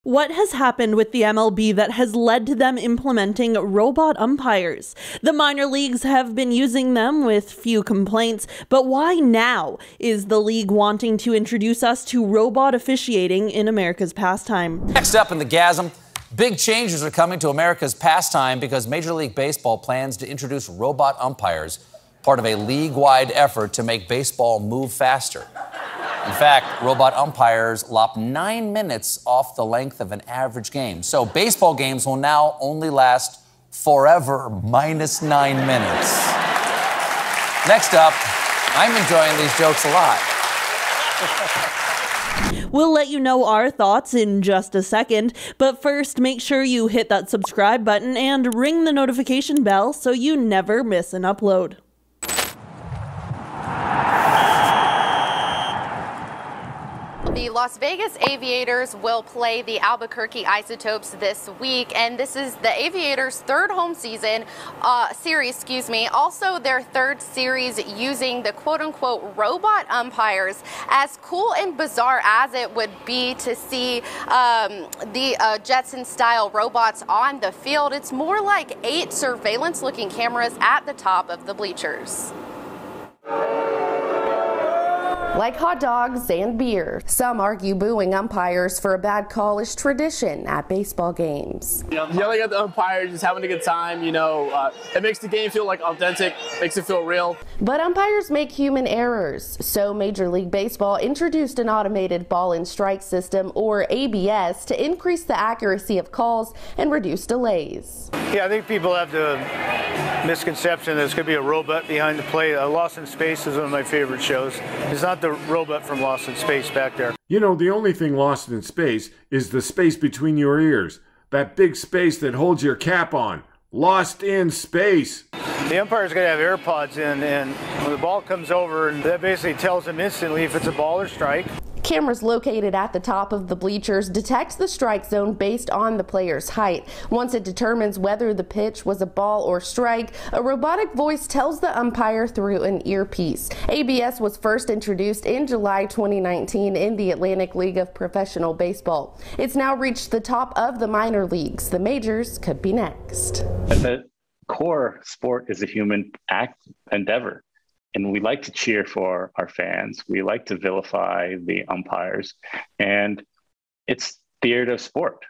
What has happened with the MLB that has led to them implementing robot umpires? The minor leagues have been using them with few complaints, but why now is the league wanting to introduce us to robot officiating in America's pastime? Next up in the GASM, big changes are coming to America's pastime because Major League Baseball plans to introduce robot umpires, part of a league-wide effort to make baseball move faster. In fact, robot umpires lop 9 minutes off the length of an average game. So baseball games will now only last forever minus 9 minutes. Next up, I'm enjoying these jokes a lot. We'll let you know our thoughts in just a second, but first make sure you hit that subscribe button and ring the notification bell so you never miss an upload. The Las Vegas Aviators will play the Albuquerque Isotopes this week, and this is the Aviators' third home series, also their third series using the quote-unquote robot umpires. As cool and bizarre as it would be to see the Jetson-style robots on the field, it's more like 8 surveillance-looking cameras at the top of the bleachers. Like hot dogs and beer, some argue booing umpires for a bad call is tradition at baseball games. Yelling at the umpires, just having a good time, it makes the game feel like authentic, makes it feel real. But umpires make human errors, so Major League Baseball introduced an automated ball and strike system, or ABS, to increase the accuracy of calls and reduce delays. Yeah, I think people have the misconception that it's going to be a robot behind the plate. Lost in Space is one of my favorite shows. It's not the robot from Lost in Space back there. You know, the only thing lost in space is the space between your ears. That big space that holds your cap on. Lost in space. The umpire's going to have AirPods in, and when the ball comes over, and that basically tells them instantly if it's a ball or strike. Cameras located at the top of the bleachers detect the strike zone based on the player's height. Once it determines whether the pitch was a ball or strike, a robotic voice tells the umpire through an earpiece. ABS was first introduced in July 2019 in the Atlantic League of Professional Baseball. It's now reached the top of the minor leagues. The majors could be next. The core sport is a human endeavor. And we like to cheer for our fans. We like to vilify the umpires. And it's the art of sport.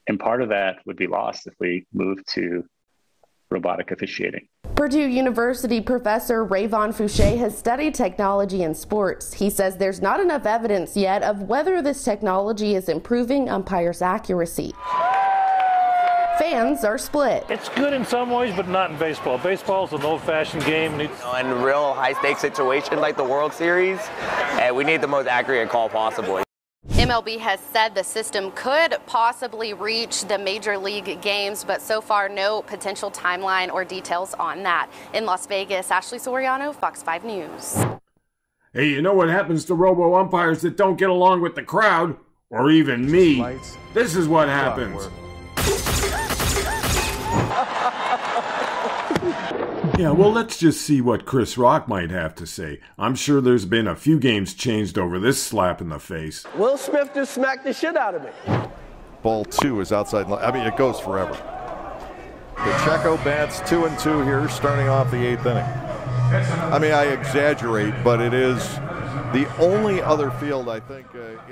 And part of that would be lost if we move to robotic officiating. Purdue University professor Rayvon Fouché has studied technology in sports. He says there's not enough evidence yet of whether this technology is improving umpires' accuracy. Fans are split. It's good in some ways, but not in baseball. Baseball's an old-fashioned game. In a real high-stakes situation like the World Series, we need the most accurate call possible. MLB has said the system could possibly reach the major league games, but so far no potential timeline or details on that. In Las Vegas, Ashley Soriano, Fox 5 News. Hey, you know what happens to robo-umpires that don't get along with the crowd? Or even me? This is what happens. Yeah, well, let's just see what Chris Rock might have to say. I'm sure there's been a few games changed over this slap in the face. Will Smith just smacked the shit out of me. Ball 2 is outside. I mean, it goes forever. Pacheco bats 2-2 here, starting off the 8th inning. I mean, I exaggerate, but it is the only other field, I think.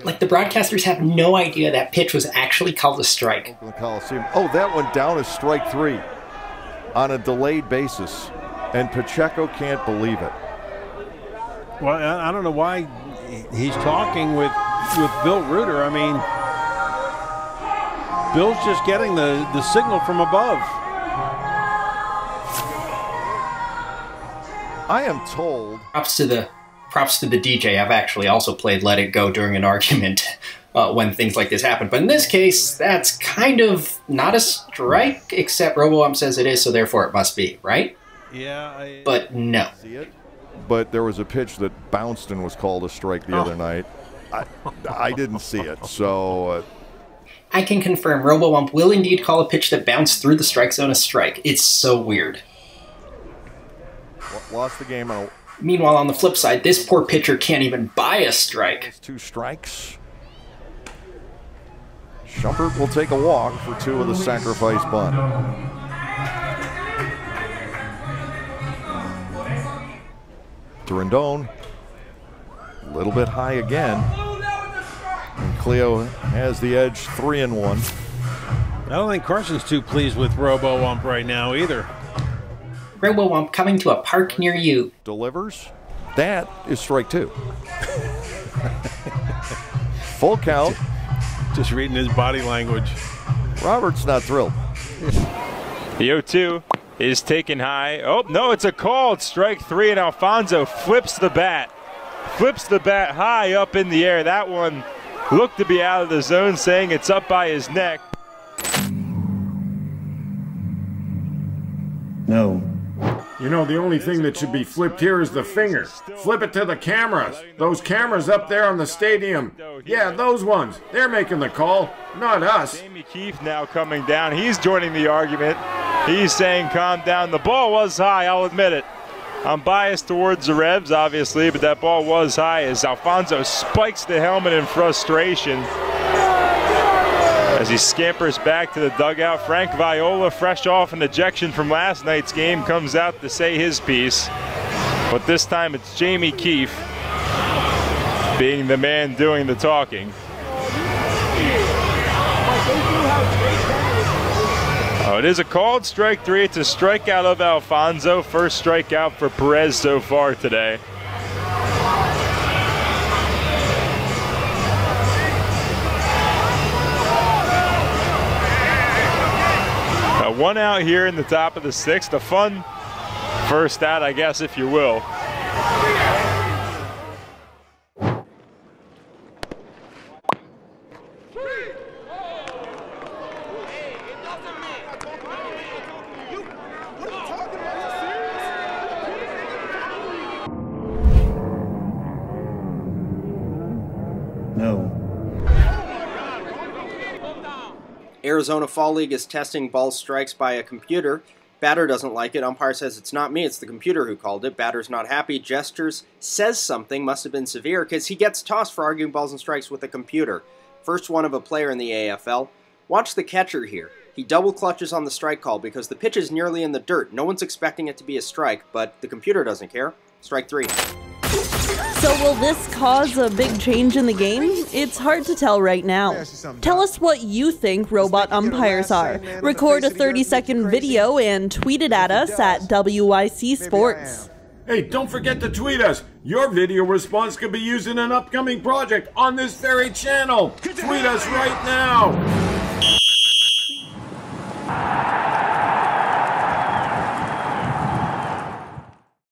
Like, the broadcasters have no idea that pitch was actually called a strike. Oh, that went down as strike 3 on a delayed basis, and Pacheco can't believe it. Well, I don't know why he's talking with Bill Reuter. I mean, Bill's just getting the signal from above. I am told. Props to the DJ. I've actually also played Let It Go during an argument when things like this happen. But in this case, that's kind of not a strike, except RoboUmp says it is, so therefore it must be, right? Yeah. But no. But there was a pitch that bounced and was called a strike the other night. I didn't see it, so... I can confirm RoboUmp will indeed call a pitch that bounced through the strike zone a strike. It's so weird. Lost the game. Meanwhile, on the flip side, this poor pitcher can't even buy a strike. 2 strikes. Shumpert will take a walk for 2 with a sacrifice bunt. To Rendon. A little bit high again. And Cleo has the edge, 3-1. I don't think Carson's too pleased with Robo-Ump right now either. Robo-Ump coming to a park near you. Delivers. That is strike 2. Full count. Just reading his body language. Robert's not thrilled. The 0-2 is taken high. Oh, no, it's a call. It's strike 3, and Alfonso flips the bat. Flips the bat high up in the air. That one looked to be out of the zone, saying it's up by his neck. No. You know, the only thing that should be flipped here is the finger. Flip it to the cameras. Those cameras up there on the stadium. Yeah, those ones. They're making the call, not us. Jamie Keefe now coming down. He's joining the argument. He's saying calm down. The ball was high, I'll admit it. I'm biased towards the Revs, obviously, but that ball was high as Alfonso spikes the helmet in frustration. As he scampers back to the dugout, Frank Viola, fresh off an ejection from last night's game, comes out to say his piece. But this time it's Jamie Keefe being the man doing the talking. Oh, it is a called strike 3. It's a strikeout of Alfonso. First strikeout for Perez so far today. One out here in the top of the 6th. A fun first out, I guess, if you will. No. Arizona Fall League is testing ball strikes by a computer. Batter doesn't like it. Umpire says it's not me, it's the computer who called it. Batter's not happy. Gestures says something, must have been severe, because he gets tossed for arguing balls and strikes with a computer. First one of a player in the AFL. Watch the catcher here. He double clutches on the strike call because the pitch is nearly in the dirt. No one's expecting it to be a strike, but the computer doesn't care. Strike 3. So will this cause a big change in the game? It's hard to tell right now. Tell us what you think robot umpires are. Record a 30-second video and tweet it at us at WYCSports. Hey, don't forget to tweet us. Your video response could be used in an upcoming project on this very channel. Tweet us right now.